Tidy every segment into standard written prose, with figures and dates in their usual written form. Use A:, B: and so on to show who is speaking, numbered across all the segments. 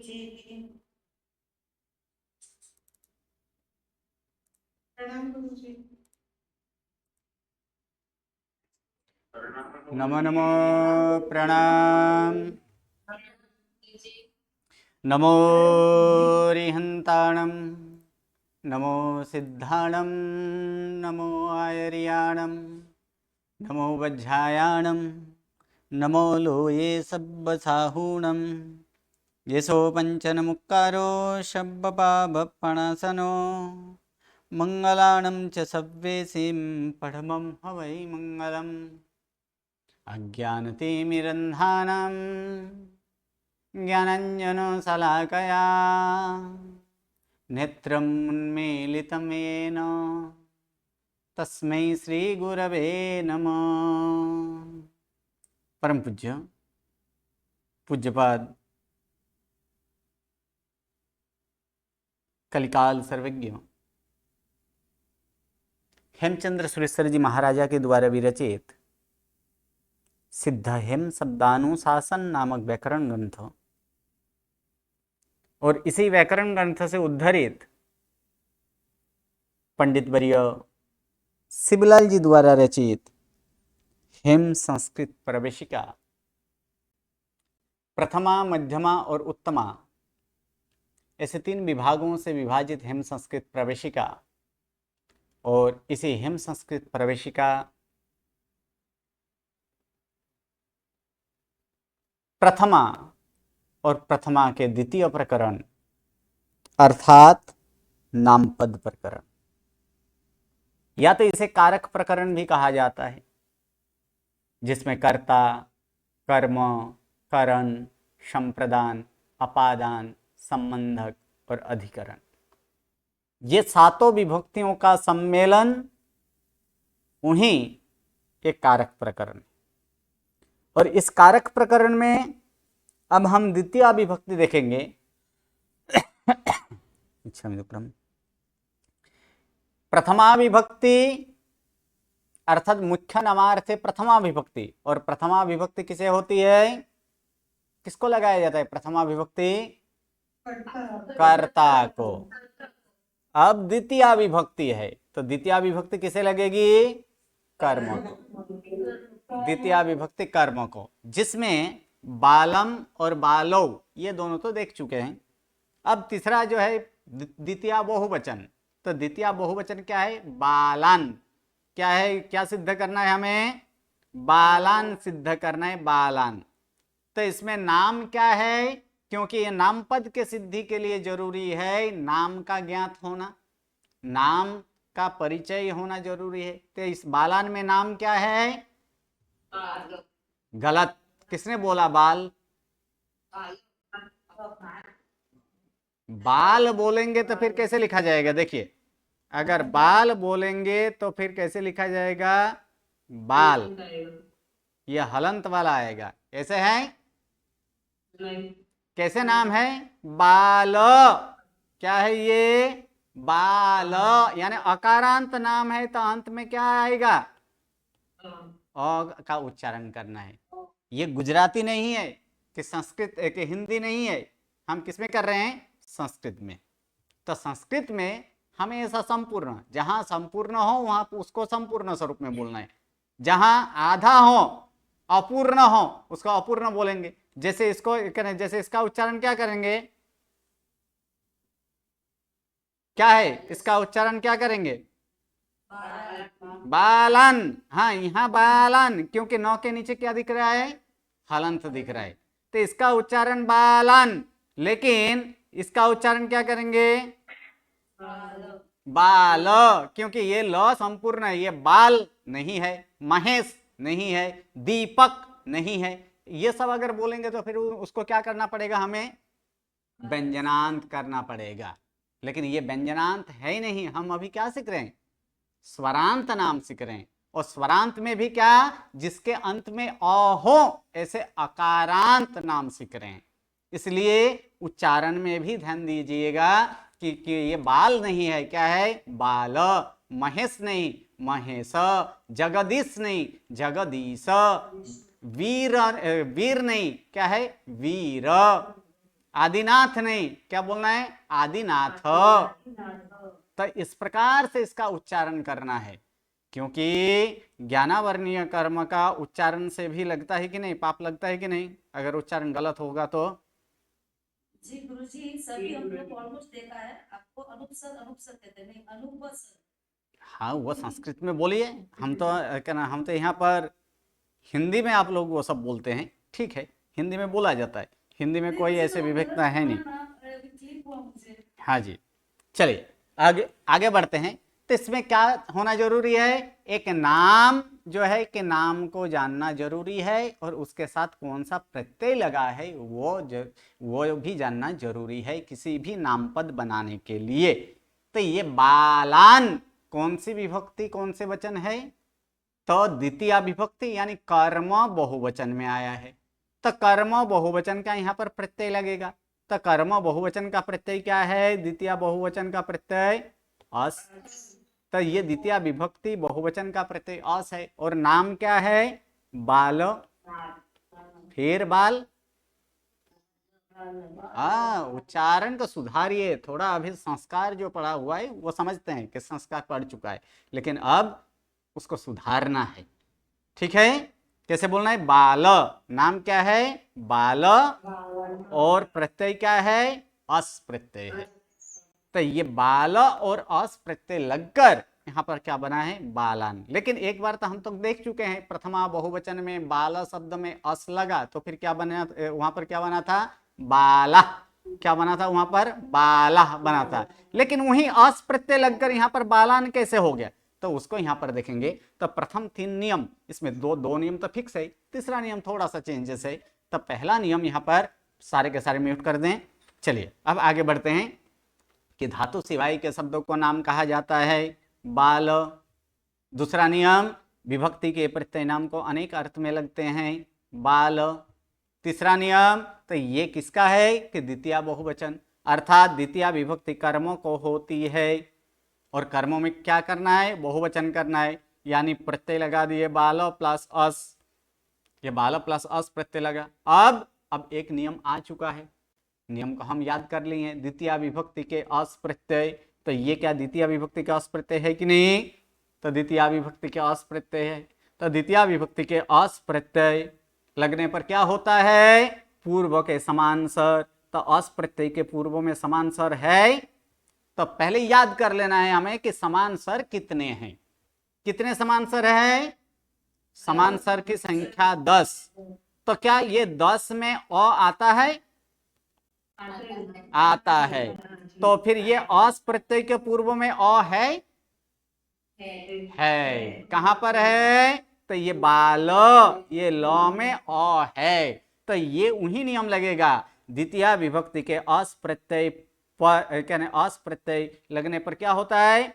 A: जी। प्रणाम गुरु जी।
B: नमो नमो प्रणाम। नमो रिहंताणं, नमो सिद्धाणं, नमो आयर्याणं, नमो वज्झायाणं, नमो लोये सब्बसाहूणं, येसो पञ्चनमुक्कारो शब्बपाबप्पणासनो, मङ्गलानं च सव्वेसिं पठमं हवै मङ्गलम्। अज्ञानतिमिरन्धानां ज्ञानाञ्जनशलाकया नेत्रम् उन्मीलितं येन तस्मै श्रीगुरवे नमः। परम पूज्य पूज्यपाद कलिकाल सर्वज्ञ हेमचंद्र सुरेश्वर जी महाराजा के द्वारा विरचित सिद्ध हेम शब्दानुशासन नामक व्याकरण ग्रंथ और इसी व्याकरण ग्रंथ से उद्धरित पंडित वर्य शिवलाल जी द्वारा रचित हेम संस्कृत प्रवेशिका प्रथमा, मध्यमा और उत्तमा ऐसे 3 विभागों से विभाजित हेम संस्कृत प्रवेशिका और इसी हेम संस्कृत प्रवेशिका प्रथमा और प्रथमा के द्वितीय प्रकरण अर्थात नामपद प्रकरण या तो इसे कारक प्रकरण भी कहा जाता है, जिसमें कर्ता, कर्म, करण, संप्रदान, अपादान, संबंधक और अधिकरण ये 7 विभक्तियों का सम्मेलन उन्हीं एक कारक प्रकरण। और इस कारक प्रकरण में अब हम द्वितीय विभक्ति देखेंगे। प्रथमा विभक्ति अर्थात मुख्य नामार्थ प्रथमा विभक्ति, और प्रथमा विभक्ति किसे होती है, किसको लगाया जाता है प्रथमा विभक्ति? कर्ता को। अब द्वितीय विभक्ति है तो द्वितीय विभक्ति किसे लगेगी? कर्म को। द्वितीय विभक्ति कर्म को, जिसमें बालम और बालो ये दोनों तो देख चुके हैं। अब तीसरा जो है द्वितीय बहुवचन, तो द्वितीय बहुवचन क्या है? बालान। क्या है, क्या सिद्ध करना है हमें? बालान सिद्ध करना है, बालान। तो इसमें नाम क्या है? क्योंकि ये नाम पद के सिद्धि के लिए जरूरी है नाम का ज्ञात होना, नाम का परिचय होना जरूरी है। तो इस बालान में नाम क्या है? गलत। किसने बोला बाल? बाल बोलेंगे तो फिर कैसे लिखा जाएगा? देखिए, अगर बाल बोलेंगे तो फिर कैसे लिखा जाएगा? बाल। यह हलंत वाला आएगा। ऐसे है? कैसे नाम है? बाल। क्या है ये? बाल। यानी अकारांत नाम है तो अंत में क्या आएगा? अ का उच्चारण करना है। ये गुजराती नहीं है कि संस्कृत कि हिंदी नहीं है, हम किसमें कर रहे हैं? संस्कृत में। तो संस्कृत में हमेशा संपूर्ण, जहां संपूर्ण हो वहां उसको संपूर्ण स्वरूप में बोलना है, जहां आधा हो अपूर्ण हो उसको अपूर्ण बोलेंगे। जैसे इसको जैसे इसका उच्चारण क्या करेंगे? क्या है इसका उच्चारण? क्या करेंगे? बालन। हाँ, यहाँ बालन, क्योंकि नौ के नीचे क्या दिख रहा है? हलंत दिख रहा है, तो इसका उच्चारण बालन। लेकिन इसका उच्चारण क्या करेंगे? बाल, क्योंकि ये ल संपूर्ण है, ये बाल नहीं है, महेश नहीं है, दीपक नहीं है। ये सब अगर बोलेंगे तो फिर उसको क्या करना पड़ेगा? हमें व्यंजनांत करना पड़ेगा। लेकिन ये व्यंजनांत है ही नहीं। हम अभी क्या सीख रहे हैं? स्वरांत नाम सीख रहे हैं। और स्वरांत में भी क्या? जिसके अंत में अ हो ऐसे अकारांत नाम सीख रहे हैं। इसलिए उच्चारण में भी ध्यान दीजिएगा कि ये बाल नहीं है, क्या है? बाल। महेश नहीं, महेश। जगदीश नहीं, जगदीश। वीर, वीर नहीं, क्या है? वीर। आदिनाथ नहीं, क्या बोलना है? आदिनाथ। तो इस प्रकार से इसका उच्चारण करना है, क्योंकि ज्ञानावर्णीय कर्म का उच्चारण से भी लगता है कि नहीं, पाप लगता है कि नहीं, अगर उच्चारण गलत होगा तो।
C: जी गुरुजी, सभी हम लोग ऑलमोस्ट देखा है, आपको अनुपसर अनुपसर कहते हैं, नहीं अनुपसर।
B: हाँ, वो संस्कृत में बोलिए, हम तो क्या ना, हम तो यहाँ पर हिंदी में आप लोग वो सब बोलते हैं, ठीक है, हिंदी में बोला जाता है, हिंदी में कोई ऐसे विविधता है नहीं। हाँ जी, चलिए आगे आगे बढ़ते हैं। तो इसमें क्या होना जरूरी है? एक नाम जो है कि नाम को जानना जरूरी है, और उसके साथ कौन सा प्रत्यय लगा है वो भी जानना जरूरी है किसी भी नामपद बनाने के लिए। तो ये बालान कौन सी विभक्ति, कौन से वचन है? तो द्वितीय विभक्ति यानी कर्म बहुवचन में आया है। तो कर्म बहुवचन का यहाँ पर प्रत्यय लगेगा। तो कर्म बहुवचन का प्रत्यय क्या है? द्वितीय बहुवचन का प्रत्यय अस। तो ये द्वितीय विभक्ति बहुवचन का प्रत्यय अस है। और नाम क्या है? बाल। फिर बाल। उच्चारण को सुधारिए थोड़ा, अभी संस्कार जो पढ़ा हुआ है वो समझते हैं कि संस्कार पढ़ चुका है, लेकिन अब उसको सुधारना है, ठीक है? कैसे बोलना है? बाल। नाम क्या है? बाल। और प्रत्यय क्या है? अस प्रत्यय है। तो ये बाल और अस प्रत्यय लगकर यहाँ पर क्या बना है? बालान। लेकिन एक बार तो हम तो देख चुके हैं, प्रथमा बहुवचन में बाल शब्द में अस लगा तो फिर क्या बना, वहां पर क्या बना था? बाला। क्या बना था वहां पर? बाला बना था। लेकिन वही अस प्रत्यय लगकर यहाँ पर बालान कैसे हो गया? तो उसको यहाँ पर देखेंगे। तो प्रथम 3 नियम, इसमें दो नियम तो फिक्स है, तीसरा नियम थोड़ा सा चेंजेस है। तो पहला नियम यहाँ पर सारे के सारे म्यूट कर दें। चलिए अब आगे बढ़ते हैं कि धातु सिवाय के शब्दों को नाम कहा जाता है बाल। दूसरा नियम, विभक्ति के प्रत्यय नाम को अनेक अर्थ में लगते हैं बाल। तीसरा नियम, तो ये किसका है? कि द्वितीय बहुवचन, अर्थात द्वितीय विभक्ति कर्मों को होती है, और कर्मों में क्या करना है? बहुवचन करना है, यानी प्रत्यय लगा दिए बाल प्लस अस। ये बाल प्लस अस प्रत्यय लगा। अब एक नियम आ चुका है, नियम को हम याद कर लिए। द्वितीय विभक्ति के अस प्रत्यय, तो ये क्या द्वितीय विभक्ति का अस प्रत्यय है कि नहीं? तो द्वितीय विभक्ति के अस प्रत्यय है। तो द्वितीय विभक्ति के अस प्रत्यय लगने पर क्या होता है? पूर्व के समान स्वर। तो अस प्रत्यय के पूर्व में समान स्वर है, तो पहले याद कर लेना है हमें कि समान स्वर कितने हैं। कितने समान स्वर है? समान स्वर की संख्या 10। तो क्या ये 10 में अ आता है? आता है। तो फिर ये अस प्रत्यय के पूर्व में अ है? कहां पर है? तो ये बाल, ये ल में अ है। तो ये वही नियम लगेगा। द्वितीय विभक्ति के अस प्रत्यय पर, क्या अस प्रत्यय लगने पर क्या होता है?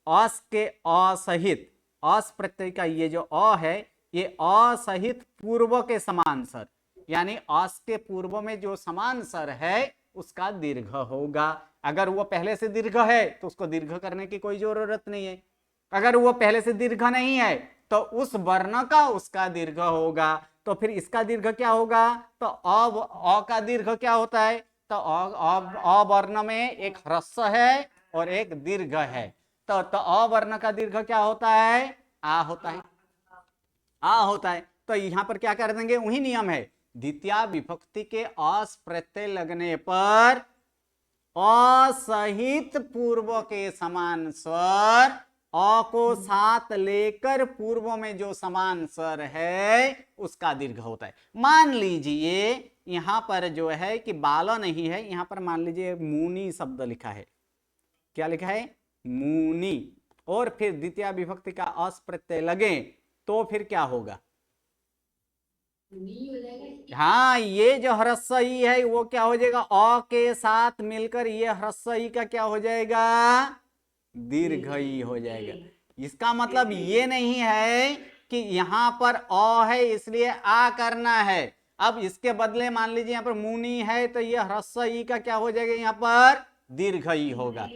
B: अस के असहित, अस प्रत्यय का ये जो अ है, ये असहित पूर्व के समान स्वर, यानी अस के पूर्व में जो समान स्वर है उसका दीर्घ होगा। अगर वो पहले से दीर्घ है तो उसको दीर्घ करने की कोई जरूरत नहीं है। अगर वो पहले से दीर्घ नहीं है तो उस वर्ण का उसका दीर्घ होगा। तो फिर इसका दीर्घ क्या होगा? तो अ का दीर्घ क्या होता है? तो अ वर्ण में एक ह्रस्व है और एक दीर्घ है। तो अ वर्ण का दीर्घ क्या होता है? आ होता है। आ होता है। तो यहां पर क्या कर देंगे? वही नियम है, द्वितीय विभक्ति के अस प्रत्यय लगने पर असहित पूर्व के समान स्वर, अ को साथ लेकर पूर्व में जो समान स्वर है उसका दीर्घ होता है। मान लीजिए यहां पर जो है कि बाला नहीं है, यहां पर मान लीजिए मुनि शब्द लिखा है। क्या लिखा है? मुनि। और फिर द्वितीय विभक्ति का अस प्रत्यय लगे तो फिर क्या होगा? हाँ, ये जो ह्रस्व ई है वो क्या हो जाएगा? अ के साथ मिलकर ये ह्रस्व ई का क्या हो जाएगा? दीर्घ ई हो जाएगा। इसका मतलब ये नहीं है कि यहां पर अ है इसलिए आ करना है। अब इसके बदले मान लीजिए यहां पर मुनि है तो ये ह्रस्व ई का क्या हो जाएगा? यहां पर दीर्घ ई होगा।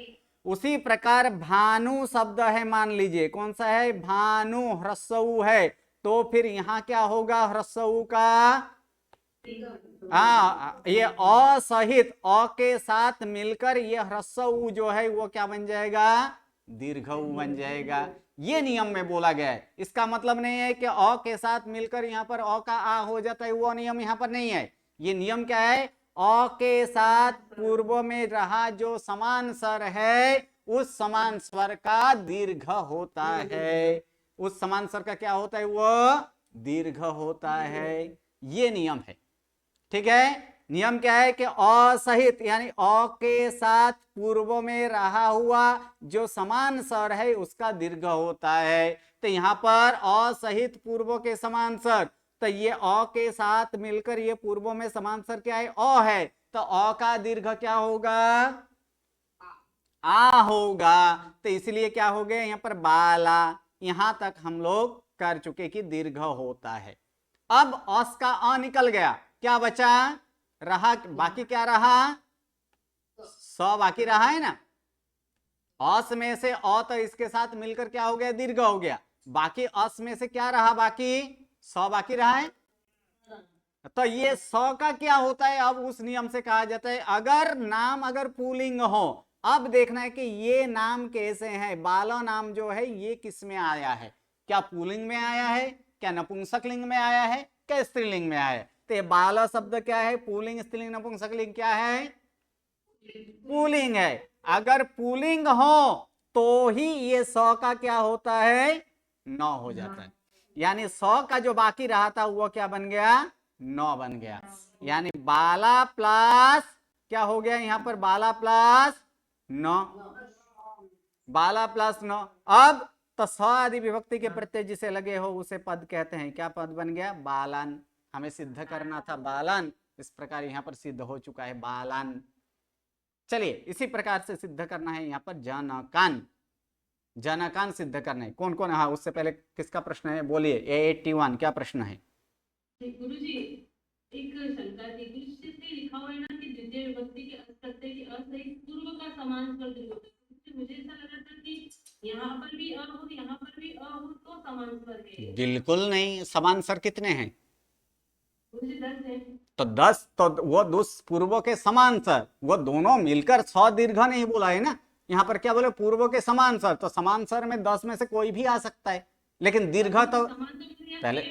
B: उसी प्रकार भानु शब्द है, मान लीजिए कौन सा है? भानु, ह्रस्व उ है, तो फिर यहां क्या होगा? ह्रस्व उ का ये अ सहित अ के साथ मिलकर ये ह्रस्व उ जो है वो क्या बन जाएगा, दीर्घ उ बन जाएगा। ये नियम में बोला गया है। इसका मतलब नहीं है कि अ के साथ मिलकर यहाँ पर अ का आ हो जाता है, वो नियम यहाँ पर नहीं है। ये नियम क्या है, अ के साथ पूर्व में रहा जो समान स्वर है उस समान स्वर का दीर्घ होता है, उस समान स्वर का क्या होता है, वो दीर्घ होता है। ये नियम है। ठीक है। नियम क्या है कि अ सहित यानी अ के साथ पूर्व में रहा हुआ जो समान स्वर है उसका दीर्घ होता है। तो यहां पर अ सहित पूर्व के समान स्वर, तो ये अ के साथ मिलकर ये पूर्व में समान स्वर क्या है, अ है, तो अ का दीर्घ क्या होगा, आ होगा। तो इसलिए क्या हो गया यहाँ पर बाला, यहां तक हम लोग कर चुके कि दीर्घ होता है। अब अस का अ निकल गया, क्या बचा, रहा बाकी क्या रहा, स बाकी रहा है ना। अस में से अ तो इसके साथ मिलकर क्या हो गया, दीर्घ हो गया। बाकी अस में से क्या रहा, बाकी स बाकी रहा है। तो ये स का क्या होता है, अब उस नियम से कहा जाता है अगर नाम अगर पुल्लिंग हो। अब देखना है कि ये नाम कैसे हैं, बाला नाम जो है ये किस में आया है, क्या पुल्लिंग में आया है, क्या नपुंसक लिंग में आया है, क्या स्त्रीलिंग में आया है। तो ये बाला शब्द क्या है, पुल्लिंग स्त्रीलिंग नपुंसक लिंग क्या है, पुल्लिंग है। अगर पुल्लिंग हो तो ही ये स का क्या होता है, नौ हो जाता है। यानी 100 का जो बाकी रहा था वो क्या बन गया, 9 बन गया। यानी बाला प्लस क्या हो गया यहाँ पर, बाला प्लस 9, बाला प्लस 9। अब तो स आदि विभक्ति के प्रत्यय जिसे लगे हो उसे पद कहते हैं। क्या पद बन गया, बालन। हमें सिद्ध करना था बालन, इस प्रकार यहाँ पर सिद्ध हो चुका है बालन। चलिए इसी प्रकार से सिद्ध करना है यहाँ पर जनकान, जनकान सिद्ध करना है। कौन कौन, हाँ उससे पहले किसका प्रश्न है, बोलिए। A81 क्या प्रश्न है।
A: गुरुजी एक शंका थी, गुरुजी से लिखा हुआ है ना कि द्वितीय विभक्ति के अस प्रत्यय के अ सहित पूर्व का समान स्वर दीर्घ होता है। मुझे ऐसा लगा था कि यहाँ पर भी अ हो, यहाँ पर भी अ हो तो समान स्वर है।
B: बिल्कुल नहीं, समान स्वर कितने हैं,
A: गुरुजी 10 है।
B: तो 10, तो वो दुस पूर्व के समान स्वर, वो दोनों मिलकर 100 दीर्घ नहीं बोला है ना। यहाँ पर क्या बोले, पूर्व के समान स्वर, तो समान स्वर में 10 में से कोई भी आ सकता है, लेकिन दीर्घ तो पहले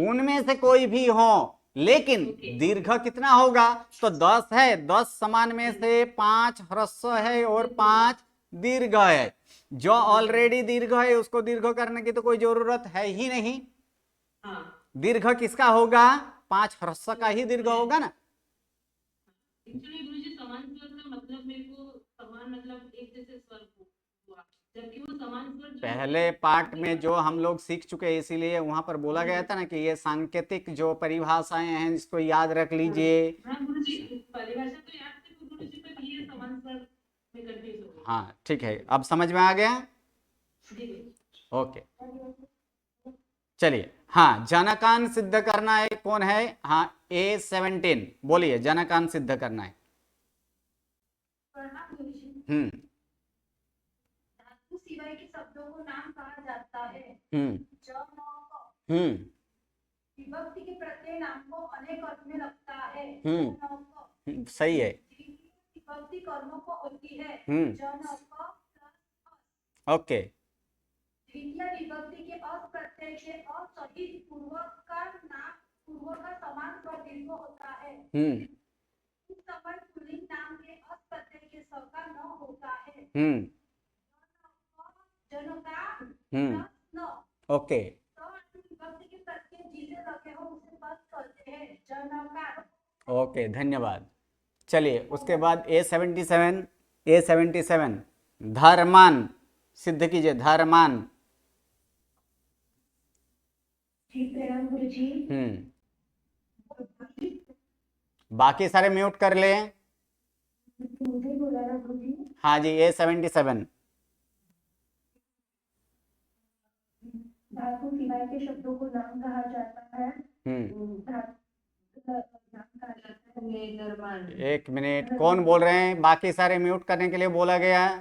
B: उनमें से कोई भी हो, लेकिन दीर्घ कितना होगा, तो 10 है, 10 समान में से 5 ह्रस्व है और 5 दीर्घ है। जो ऑलरेडी दीर्घ है उसको दीर्घ करने की तो कोई जरूरत है ही नहीं। दीर्घ किसका होगा, 5 ह्रस्व का ही दीर्घ होगा ना।
A: एक्चुअली गुरुजी समान स्वर का मतलब मेरे को समान मतलब एक जैसे स्वर हुआ, जबकि वो समान स्वर
B: पहले पार्ट में जो हम लोग सीख चुके हैं, इसीलिए वहां पर बोला गया था ना कि ये सांकेतिक जो परिभाषाएं हैं इसको याद रख लीजिए।
A: हाँ गुरुजी परिभाषा तो याद थी गुरुजी, पर ये समान स्वर में कंफ्यूज हो गई।
B: हाँ ठीक है, अब समझ में आ गया। ओके चलिए, हाँ जनकान सिद्ध करना है, कौन है, हाँ A17 बोलिए, जनकान सिद्ध करना है।
C: धातु सिवाय के शब्दों को नाम कहा जाता है।
B: हम्म
C: ज, न, क।
B: हम्म
C: विभक्ति के प्रत्यय नाम को अनेक अर्थ में रखता है।
B: हम्म।
C: ज, न, क।
B: सही है।
C: विभक्ति कर्मों को होती है।
B: हम्म।
C: ज, न, क प्लस अ।
B: ओके।
C: द्वितीय विभक्ति के अस प्रत्यय के अ सहित पूर्वक का नाम पूर्व का समान स्वर दीर्घ होता है। इस समय पुल्लिंग नाम के अस प्रत्यय के स का न होता है। जनकान प्लस न।
B: ओके।
C: तो विभक्ति के प्रत्यय जिसे लगे हो उसे पद कहते हैं, जनकान।
B: ओके धन्यवाद। चलिए उसके बाद A77, A77 धर्मान सिद्ध कीजिए, धर्मान। बाकी सारे म्यूट कर ले। हाँ जी A77।
C: धातु सिवाय के शब्दों को नाम कहा जाता है।
B: एक मिनट, कौन बोल रहे हैं, बाकी सारे म्यूट करने के लिए बोला गया है।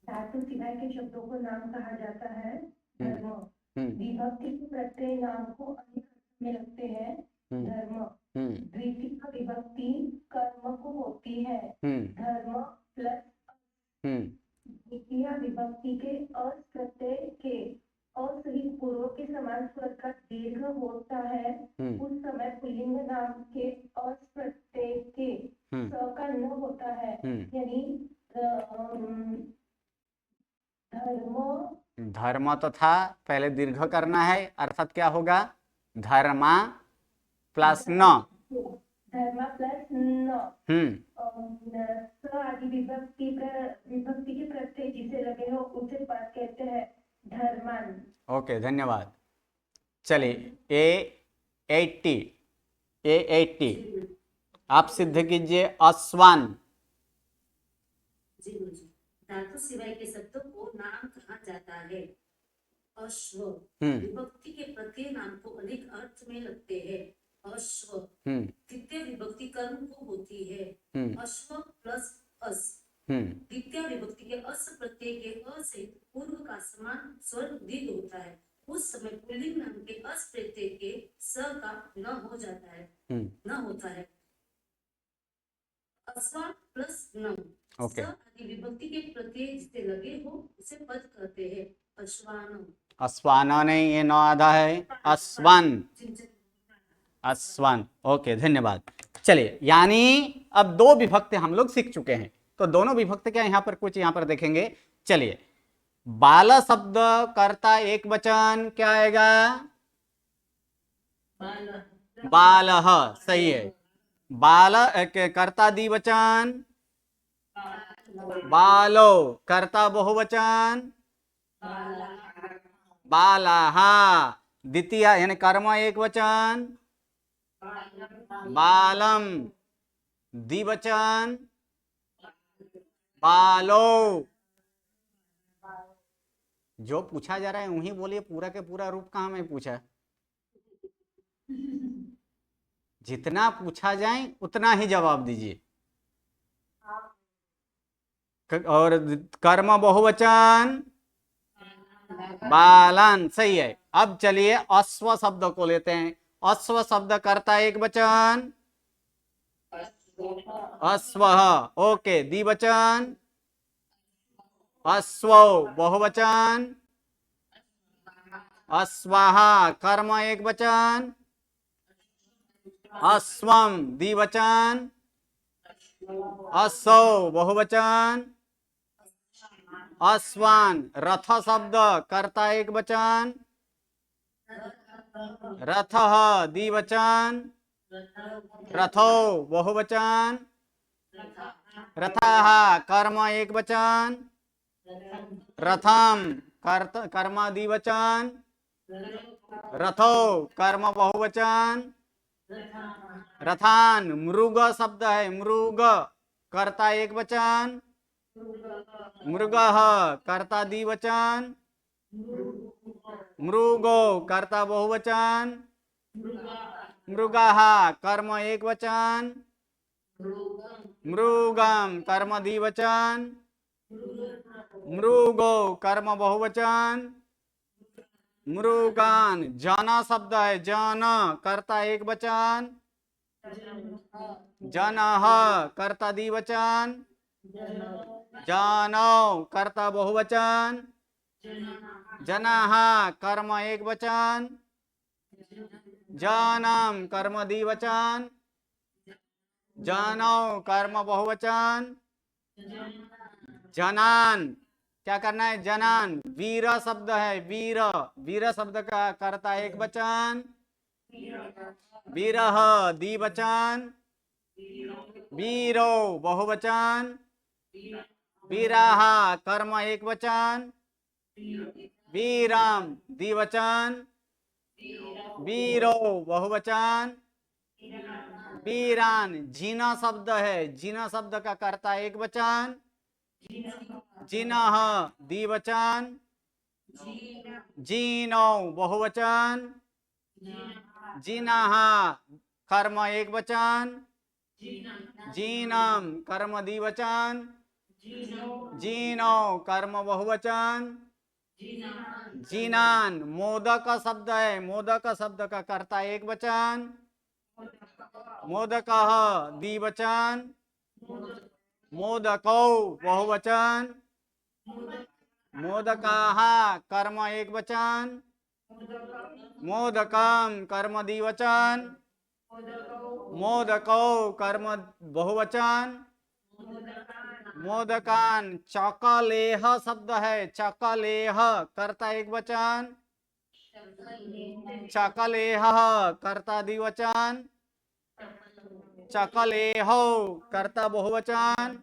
C: धातु सिवाय के शब्दों शब्दों को नाम कहा जाता है। धर्म
B: हम्म
C: विभक्ति के प्रत्यय नाम को अनेक अर्थ में लगते हैं। धर्म
B: हम्म
C: द्वितीय विभक्ति कर्म को होती है।
B: हम्म
C: धर्म प्लस
B: हम्म
C: द्वितीय विभक्ति के अस प्रत्यय के असहित पूर्व के समान स्वर का दीर्घ होता है। उस समय पुल्लिंग नाम के अस प्रत्यय के स का न होता है। यानी धर्म
B: धर्म तो था, पहले दीर्घ करना है, अर्थात क्या होगा? धर्मा प्लस न।
C: धर्म प्लस न स आदि विभक्ति के प्रत्यय जिसे लगे हो उसे पद कहते हैं धर्मान।
B: ओके, धन्यवाद। चलिए A80 आप सिद्ध कीजिए। अस्वान।
D: जी गुरुजी, धातु सिवाय के शब्दों को नाम कहा जाता है। अश्व विभक्ति के प्रत्यय नाम को अनेक अर्थ में लगते हैं। अश्व द्वितीय विभक्ति कर्म को होती है। अश्व प्लस अस द्वितीय विभक्ति के अस प्रत्यय के अ से पूर्व का समान स्वर दीर्घ होता है। उस समय पुल्लिंग नाम के अस प्रत्यय के स का न हो जाता है, न होता है। अस्वान प्लस न
B: ओके।
D: आदि विभक्ति के प्रत्यय जिससे लगे हो उसे पद कहते हैं। अश्वान।
B: अस्वान नहीं, ये नौ आधा है। अस्वान। अस्वान। ओके, धन्यवाद। चलिए, यानी अब दो विभक्ति हम लोग सीख चुके हैं, तो दोनों विभक्ति क्या यहाँ पर कुछ यहाँ पर देखेंगे। चलिए, बाल शब्द कर्ता एक वचन क्या आएगा? बालः, सही है। बाल कर्ता द्विवचन बालो, कर्ता बहुवचन बालाः। द्वितीय यानी कर्म एक वचन बालम, द्विवचन बालो। जो पूछा जा रहा है वही बोलिए, पूरा के पूरा रूप कहाँ में पूछा? जितना पूछा जाए उतना ही जवाब दीजिए। और कर्म बहुवचन बालन, सही है। अब चलिए अश्व शब्द को लेते हैं। अश्व शब्द कर्ता एक वचन अश्व, ओके। द्विवचन अश्वो, बहुवचन अश्वः। कर्म एक वचन अश्वम, द्विवचन अश्वो, बहुवचन अश्वान। रथ शब्द कर्ता एक वचन रथः, द्विवचन रथो, बहुवचन रथः। कर्म एक वचन रथम, कर्म द्विवचन रथो, कर्म बहुवचन रथान। मृग शब्द है, मृग कर्ता एक वचन मृगः, कर्ता द्विवचन मृगो, कर्ता बहुवचन मृगः। कर्म एक वचन मृगम, कर्म द्विवचन मृगो, कर्म बहुवचन मृगान। जन शब्द है, जन कर्ता एक वचन जनः, कर्ता द्विवचन जनो, कर्ता बहुवचन जनाः। कर्म एक वचन जनम, कर्म द्विवचन जनो, कर्म बहुवचन जनान। क्या करना है? जनान। वीर शब्द है, वीर, वीर शब्द का कर्ता एक वचन वीरः, द्विवचन वीरो, बहुवचन वीराः। कर्म एक वचन वीरम, द्विवचन वीरो, बहुवचन वीरान। जीना शब्द है, जीना शब्द का कर्ता एक वचन जिनः, द्विवचन जीनो, बहुवचन जिनः। कर्म एक वचन जीनम, कर्म द्विवचन जीनो, कर्म बहुवचन जीनान। मोदक शब्द है, मोदक शब्द का कर्ता एक वचन, मोदक द्विवचन, मोदकौ बहुवचन, मोदकाः कर्म एक वचन, मोदकम कर्म द्विवचन, मोदकौ कर्म बहुवचन, मोदकान। चकलेह शब्द है, चकलेह कर्ता एक वचन, चकलेह कर्ता द्विवचन, चकलेहो कर्ता बहुवचन,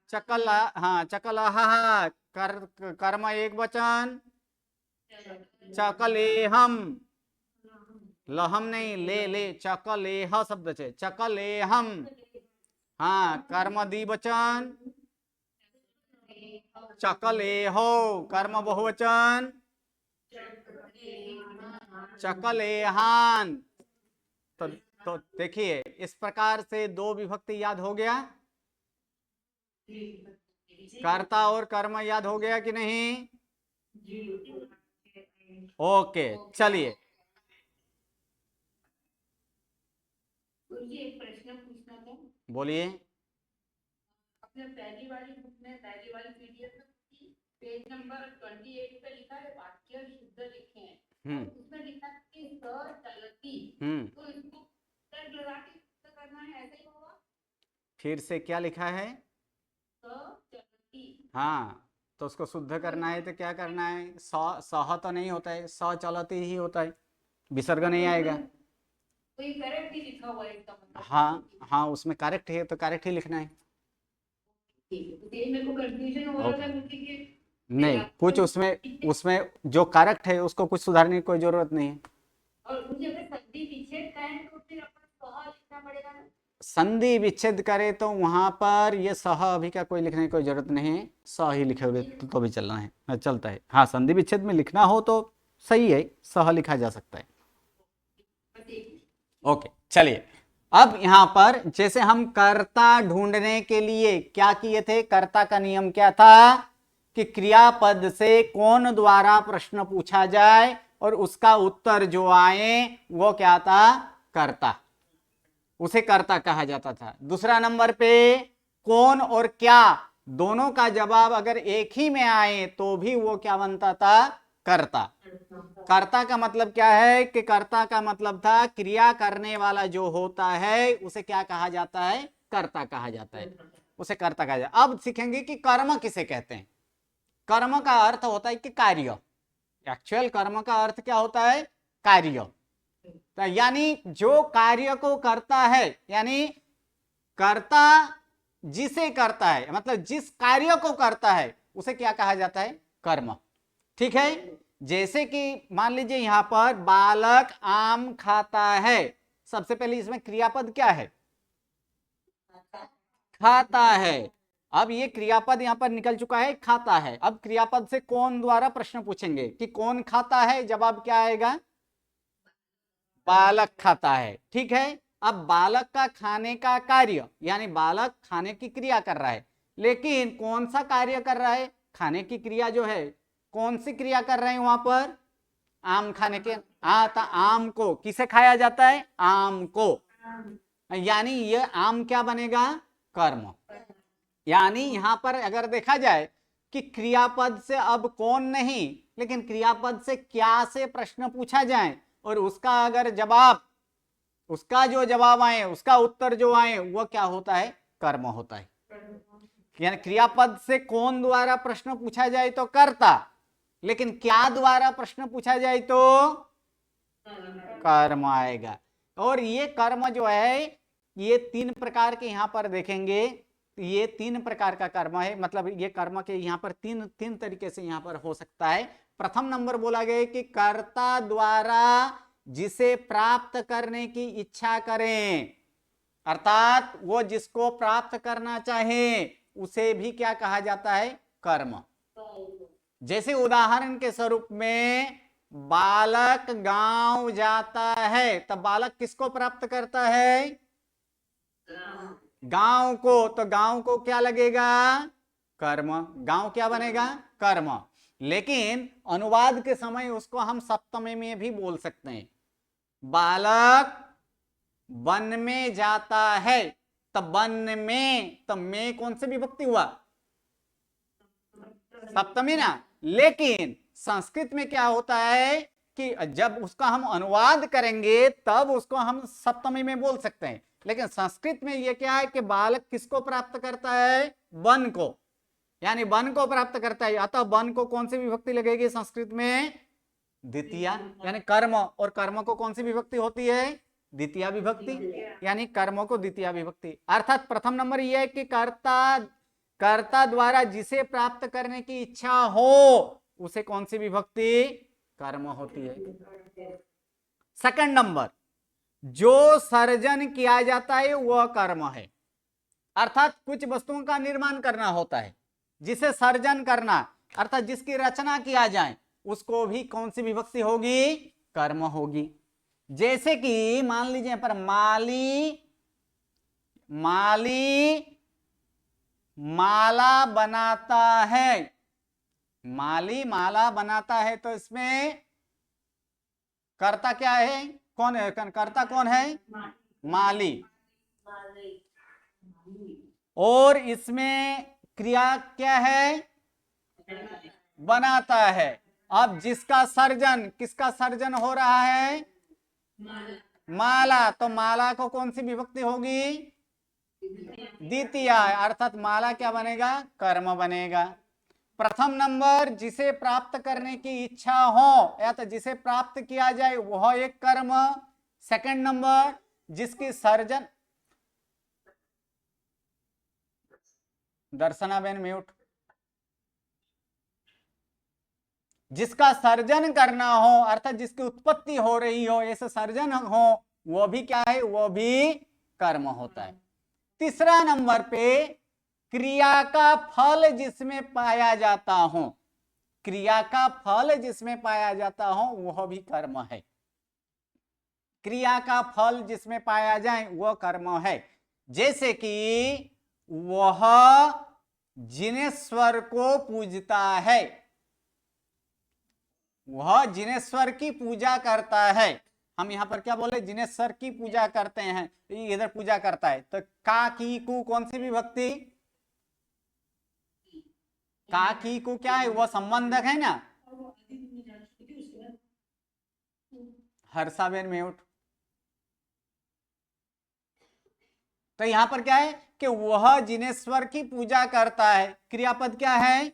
B: चकला हाँ चकलहा कर्म एक वचन, चकलेहम लहम नहीं ले चकलेह शब्द છે चकलेहम हाँ कर्म द्विवचन, चकलेहो कर्म बहुवचन, चकलेहान। तो देखिए इस प्रकार से दो विभक्ति याद हो गया, कर्ता और कर्म याद हो गया कि नहीं? ओके चलिए।
E: एक प्रश्न पूछना था।
B: बोलिए।
E: अपने पहली वाली बुक में पहली वाली पीडीएफ में पेज नंबर 28 पे लिखा है वाक्य शुद्ध लिखे हैं, उसमें लिखा है कि स चलती, तो इसको तर्क लगा के शुद्ध करना है, ऐसे ही होगा? फिर
B: से क्या लिखा है?
E: स चलती।
B: हाँ तो उसको शुद्ध करना है तो क्या करना है? सह तो नहीं होता है, स चलती ही होता है, विसर्ग नहीं आएगा।
E: तो ये करेक्ट ही लिखा हुआ है इसका मतलब?
B: हाँ उसमें करेक्ट है तो करेक्ट ही लिखना है।
E: मेरे को कंफ्यूजन हो रहा था क्योंकि
B: नहीं कुछ उसमें जो करेक्ट है उसको कुछ सुधारने की कोई जरूरत नहीं है।
E: और मुझे अगर संधि विच्छेद करें तो फिर अपन सह लिखना पड़ेगा ना?
B: संधि विच्छेद करे तो वहां पर ये सह अभी का कोई लिखने की कोई जरूरत नहीं है, स ही लिखे हुए तो भी चलना है, चलता है। हाँ संधि विच्छेद में लिखना हो तो सही है, सह लिखा जा सकता है। ओके चलिए। अब यहाँ पर जैसे हम कर्ता ढूंढने के लिए क्या किए थे, कर्ता का नियम क्या था कि क्रियापद से कौन द्वारा प्रश्न पूछा जाए और उसका उत्तर जो आए वो क्या था? कर्ता, उसे कर्ता कहा जाता था। दूसरा नंबर पे कौन और क्या दोनों का जवाब अगर एक ही में आए तो भी वो क्या बनता था? कर्ता। कर्ता का मतलब क्या है कि कर्ता का मतलब था क्रिया करने वाला जो होता है उसे क्या कहा जाता है? कर्ता कहा जाता है, उसे कर्ता कहा जाता है। अब सीखेंगे कि कर्म किसे कहते हैं। कर्म का अर्थ होता है कि कार्य, एक्चुअल कर्म का अर्थ क्या होता है? कार्य। तो यानी जो कार्य को करता है, यानी कर्ता जिसे करता है, मतलब जिस कार्य को करता है उसे क्या कहा जाता है? कर्म। ठीक है। जैसे कि मान लीजिए यहां पर बालक आम खाता है, सबसे पहले इसमें क्रियापद क्या है? खाता है। अब ये क्रियापद यहां पर निकल चुका है, खाता है। अब क्रियापद से कौन द्वारा प्रश्न पूछेंगे कि कौन खाता है, जवाब क्या आएगा? बालक खाता है। ठीक है। अब बालक का खाने का कार्य, यानी बालक खाने की क्रिया कर रहा है, लेकिन कौन सा कार्य कर रहा है? खाने की क्रिया जो है, कौन सी क्रिया कर रहे हैं वहां पर? आम खाने के। तो आम को किसे खाया जाता है? आम को। यानी ये आम क्या बनेगा? कर्म। यानी यहां पर अगर देखा जाए कि क्रियापद से अब कौन नहीं, लेकिन क्रियापद से क्या से प्रश्न पूछा जाए और उसका अगर जवाब, उसका जो जवाब आए, उसका उत्तर जो आए वो क्या होता है? कर्म होता है। यानी क्रियापद से कौन द्वारा प्रश्न पूछा जाए तो कर्ता, लेकिन क्या द्वारा प्रश्न पूछा जाए तो कर्म आएगा। और ये कर्म जो है ये तीन प्रकार के यहां पर देखेंगे, ये तीन प्रकार का कर्म है, मतलब ये कर्म के यहाँ पर तीन तरीके से यहाँ पर हो सकता है। प्रथम नंबर बोला गया कि कर्ता द्वारा जिसे प्राप्त करने की इच्छा करें, अर्थात वो जिसको प्राप्त करना चाहे उसे भी क्या कहा जाता है? कर्म। जैसे उदाहरण के स्वरूप में बालक गांव जाता है, तब बालक किसको प्राप्त करता है? गांव को, तो गांव को क्या लगेगा? कर्म। गांव क्या बनेगा? कर्म। लेकिन अनुवाद के समय उसको हम सप्तमी में भी बोल सकते हैं। बालक वन में जाता है, तब वन में, तब में कौन से विभक्ति हुआ? सप्तमी ना। लेकिन संस्कृत में क्या होता है कि जब उसका हम अनुवाद करेंगे तब उसको हम सप्तमी में बोल सकते हैं। लेकिन संस्कृत में ये क्या है कि बालक किसको प्राप्त करता है? वन को, यानी वन को प्राप्त करता है। अतः वन को कौन सी विभक्ति लगेगी संस्कृत में? द्वितीया, यानी कर्म। और कर्म को कौन सी विभक्ति होती है? द्वितीया विभक्ति, यानी कर्म को द्वितीया विभक्ति। अर्थात प्रथम नंबर यह है कि कर्ता द्वारा जिसे प्राप्त करने की इच्छा हो उसे कौन सी विभक्ति? कर्म होती है। सेकंड नंबर, जो सर्जन किया जाता है वह कर्म है। अर्थात कुछ वस्तुओं का निर्माण करना होता है, जिसे सर्जन करना अर्थात जिसकी रचना किया जाए उसको भी कौन सी विभक्ति होगी? कर्म होगी। जैसे कि मान लीजिए पर माली माला बनाता है, माली माला बनाता है, तो इसमें कर्ता क्या है? कौन है कर्ता? कौन है? माली। और इसमें क्रिया क्या है? बनाता है। अब जिसका सर्जन, किसका सर्जन हो रहा है? माला। तो माला को कौन सी विभक्ति होगी? द्वितीया। अर्थात माला क्या बनेगा? कर्म बनेगा। प्रथम नंबर, जिसे प्राप्त करने की इच्छा हो या तो जिसे प्राप्त किया जाए वह एक कर्म। सेकंड नंबर, जिसकी सर्जन, दर्शनाबेन म्यूट, जिसका सर्जन करना हो अर्थात जिसकी उत्पत्ति हो रही हो, ऐसे सर्जन हो, वो भी क्या है? वो भी कर्म होता है। तीसरा नंबर पे, क्रिया का फल जिसमें पाया जाता हो, क्रिया का फल जिसमें पाया जाता हो वह भी कर्म है। क्रिया का फल जिसमें पाया जाए वह कर्म है। जैसे कि वह जिनेश्वर को पूजता है, वह जिनेश्वर की पूजा करता है। हम यहाँ पर क्या बोले? जिनेश्वर की पूजा करते हैं, इधर पूजा करता है। तो का की कु कौन सी विभक्ति? का की कु क्या है? वह संबंधक है ना। हर्षाबेन म्यूट। तो यहां पर क्या है कि वह जिनेश्वर की पूजा करता है। क्रियापद क्या है?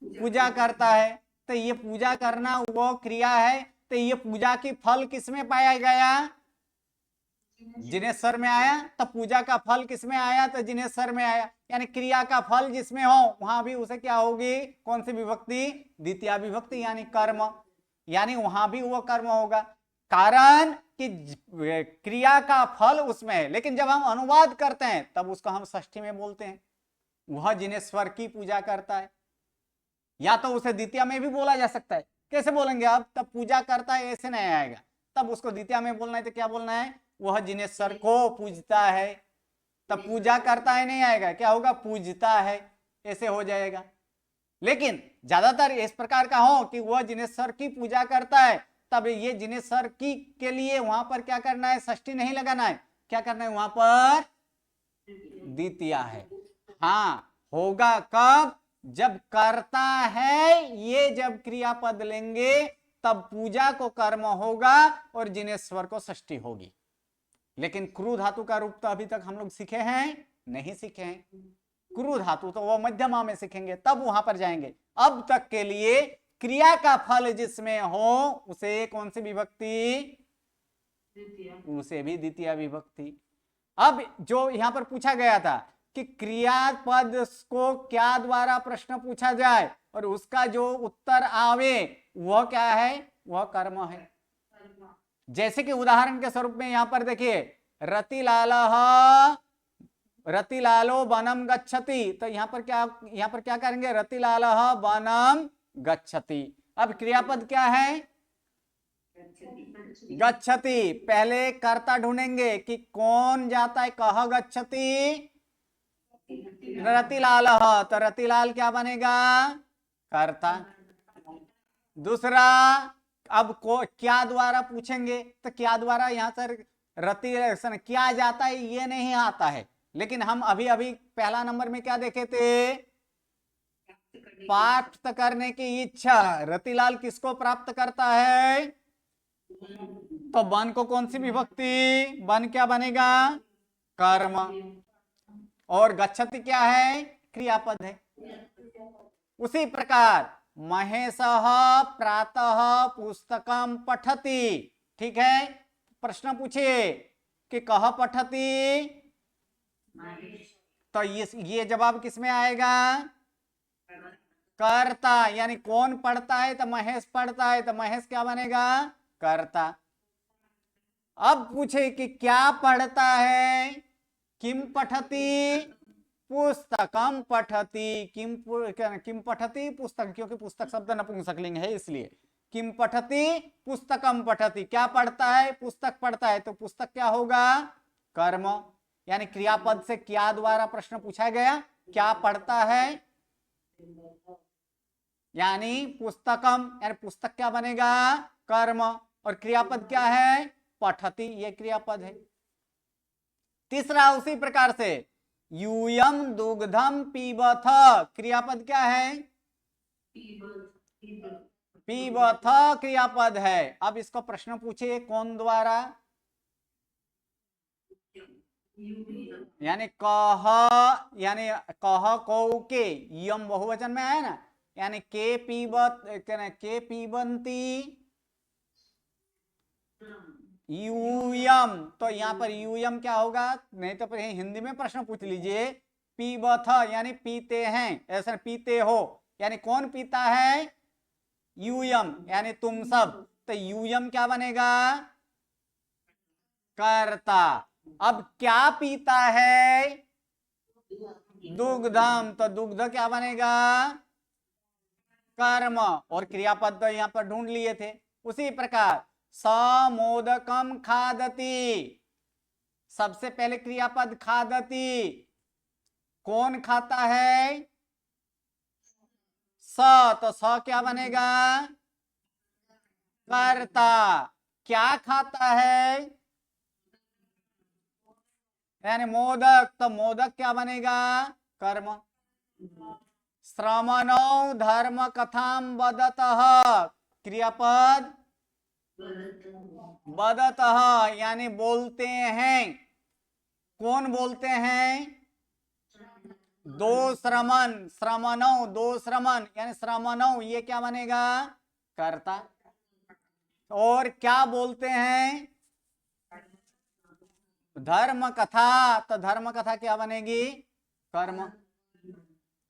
B: पूजा करता है। तो ये पूजा करना वो क्रिया है। तो ये पूजा की फल किसमें पाया गया? जिनेश्वर में आया। तो पूजा का फल किसमें आया? तो जिनेश्वर में आया। यानी क्रिया का फल जिसमें हो वहां भी उसे क्या होगी? कौन सी विभक्ति? द्वितीया विभक्ति, यानी कर्म। यानी वहां भी वो कर्म होगा, कारण कि क्रिया का फल उसमें है। लेकिन जब हम अनुवाद करते हैं तब उसको हम षष्ठी में बोलते हैं। वह जिनेश्वर की पूजा करता है, या तो उसे द्वितीया में भी बोला जा सकता है। कैसे बोलेंगे आप? तब पूजा करता है ऐसे नहीं आएगा, तब उसको द्वितीया में बोलना है। तो क्या बोलना है? वह जिनेश्वर को पूजता है। तब पूजा करता है नहीं आएगा, क्या होगा? पूजता है, ऐसे हो जाएगा। लेकिन ज्यादातर इस प्रकार का हो कि वह जिनेश्वर की पूजा करता है, तब ये जिनेश्वर की के लिए वहां पर क्या करना है? षष्ठी नहीं लगाना है। क्या करना है वहां पर? द्वितीया है। हाँ, होगा कब? जब करता है, ये जब क्रियापद लेंगे तब पूजा को कर्म होगा और जिनेश्वर को षष्ठी होगी। लेकिन क्रू धातु का रूप तो अभी तक हम लोग सीखे हैं नहीं सीखे हैं। क्रू धातु तो वो मध्यमा में सीखेंगे, तब वहां पर जाएंगे। अब तक के लिए क्रिया का फल जिसमें हो उसे कौन सी विभक्ति? उसे भी द्वितीया विभक्ति। अब जो यहां पर पूछा गया था कि क्रियापद को क्या द्वारा प्रश्न पूछा जाए और उसका जो उत्तर आवे वह क्या है? वह कर्म है। जैसे कि उदाहरण के स्वरूप में यहां पर देखिए, रतिलालो वनम गच्छति। तो यहां पर क्या करेंगे? रतिलालः वनम गच्छति। अब क्रियापद क्या है? गच्छति, पहले कर्ता ढूंढेंगे कि कौन जाता है, कह गच्छति, रतिलाल, तो रतिलाल क्या बनेगा, कर्ता। दूसरा, अब को क्या द्वारा पूछेंगे, तो क्या द्वारा, यहां पर रति क्या जाता है ये नहीं आता है, लेकिन हम अभी अभी पहला नंबर में क्या देखे थे, प्राप्त करने की इच्छा। रतिलाल किसको प्राप्त करता है, तो वन को कौन सी विभक्ति, वन क्या बनेगा, कर्म, और गच्छति क्या है, क्रियापद है। उसी प्रकार महेशः प्रातः पुस्तकम पठति, ठीक है, प्रश्न पूछिए कि कह पठति, तो ये जवाब किसमें आएगा, कर्ता, यानी कौन पढ़ता है, तो महेश पढ़ता है, तो महेश क्या बनेगा, कर्ता। अब पूछे कि क्या पढ़ता है, किम पठति, पुस्तकम पठति, किम पठति पुस्तक, क्योंकि पुस्तक शब्द नपुंसकलिंग है इसलिए, किम पठति पुस्तकम पठति, क्या पढ़ता है, पुस्तक पढ़ता है, तो पुस्तक क्या होगा, कर्म, यानी क्रियापद से क्या द्वारा प्रश्न पूछा गया, क्या पढ़ता है, यानी पुस्तकम, यानी पुस्तक क्या बनेगा, कर्म, और क्रियापद क्या है, पठति, ये क्रियापद है। तीसरा उसी प्रकार से यूयम दुग्धम पीबथ, क्रियापद क्या है, पीबथ क्रियापद है। अब इसको प्रश्न पूछिए कौन द्वारा, यानी कह, यानी कह कौ के, यम बहुवचन में है ना, यानी के पीबत, के पीबंती यूयम, तो यहाँ पर यूयम क्या होगा, नहीं तो फिर हिंदी में प्रश्न पूछ लीजिए, पीबथ यानी पीते हैं, ऐसा पीते हो, यानी कौन पीता है, यूयम, यानी तुम सब, तो यूयम क्या बनेगा, कर्ता। अब क्या पीता है, दुग्धम, तो दुग्ध क्या बनेगा, कर्म, और क्रियापद तो यहाँ पर ढूंढ लिए थे। उसी प्रकार समोदकम खादति, सबसे पहले क्रियापद खादति, कौन खाता है, स, तो स क्या बनेगा, कर्ता, क्या खाता है, यानी मोदक, तो मोदक क्या बनेगा, कर्म। श्रमणो धर्म कथाम वदतः, क्रियापद वदतः, यानी बोलते हैं, कौन बोलते हैं, दो श्रमण, श्रमणो, दो श्रमण, यानी श्रमणो, ये क्या बनेगा, कर्ता। और क्या बोलते हैं, धर्म कथा, तो धर्म कथा क्या बनेगी, कर्म।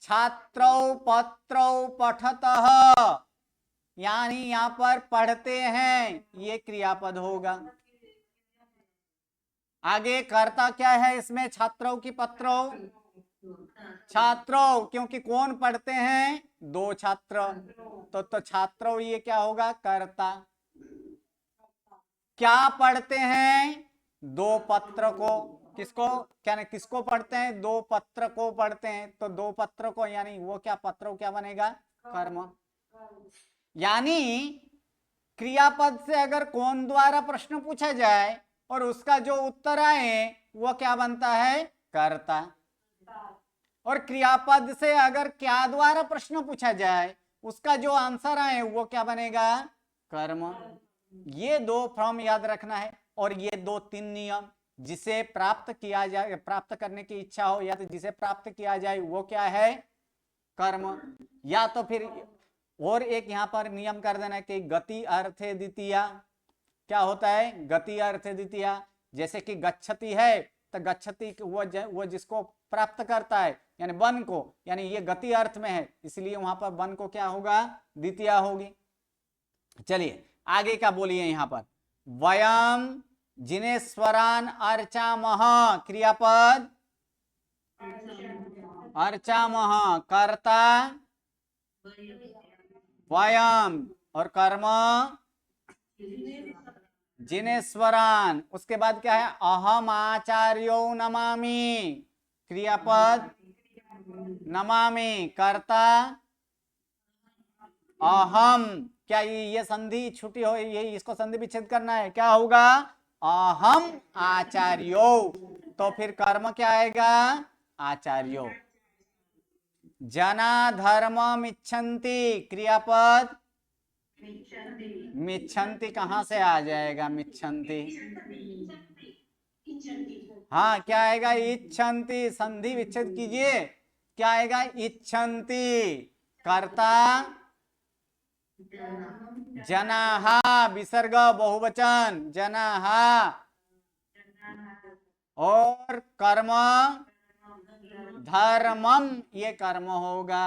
B: छात्रौ पत्रौ पठतः, यानी यहाँ पर पढ़ते हैं, ये क्रियापद होगा। आगे कर्ता क्या है इसमें, छात्रों की पत्रों, छात्रों, क्योंकि कौन पढ़ते हैं, दो छात्र, तो छात्रों ये क्या होगा, कर्ता। क्या पढ़ते हैं, दो पत्र को, किसको, क्या नहीं, किसको पढ़ते हैं, दो पत्र को पढ़ते हैं, तो दो पत्र को, यानी वो क्या, पत्रों क्या बनेगा, कर्म। यानी क्रियापद से अगर कौन द्वारा प्रश्न पूछा जाए और उसका जो उत्तर आए वो क्या बनता है, कर्ता। और क्रियापद से अगर क्या द्वारा प्रश्न पूछा जाए उसका जो आंसर आए वो क्या बनेगा, कर्म। ये दो फॉर्म याद रखना है, और ये दो तीन नियम, जिसे प्राप्त किया जाए, प्राप्त करने की इच्छा हो या तो जिसे प्राप्त किया जाए वो क्या है, कर्म। या तो फिर और एक यहाँ पर नियम कर देना कि गति अर्थे द्वितीया, क्या होता है, गति अर्थे द्वितीया। जैसे कि गच्छति है तो गच्छति वो जिसको प्राप्त करता है यानी वन को, यानी ये गति अर्थ में है, इसलिए वहां पर वन को क्या होगा, द्वितीया होगी। चलिए आगे क्या बोलिए यहाँ पर, वयम जिनेश्वरान अर्चामह, क्रियापद अर्चामह, कर्ता वयम, और कर्म जिनेश्वरान। उसके बाद क्या है, अहम आचार्यो नमामि, क्रियापद नमामि, कर्ता अहम। क्या ये संधि छुट्टी हो, ये इसको संधि विच्छेद करना है, क्या होगा, अहम आचार्यो। तो फिर कर्म क्या आएगा, आचार्यो। जना धर्मम इच्छन्ति, क्रियापद मिच्छन्ति कहां से आ जाएगा, मिच्छन्ति, हाँ क्या आएगा, इच्छन्ति, संधि विच्छेद कीजिए, क्या आएगा, इच्छन्ति। कर्ता जनाहा, विसर्ग बहुवचन, जनाहा। और कर्म धर्मम, ये कर्म होगा।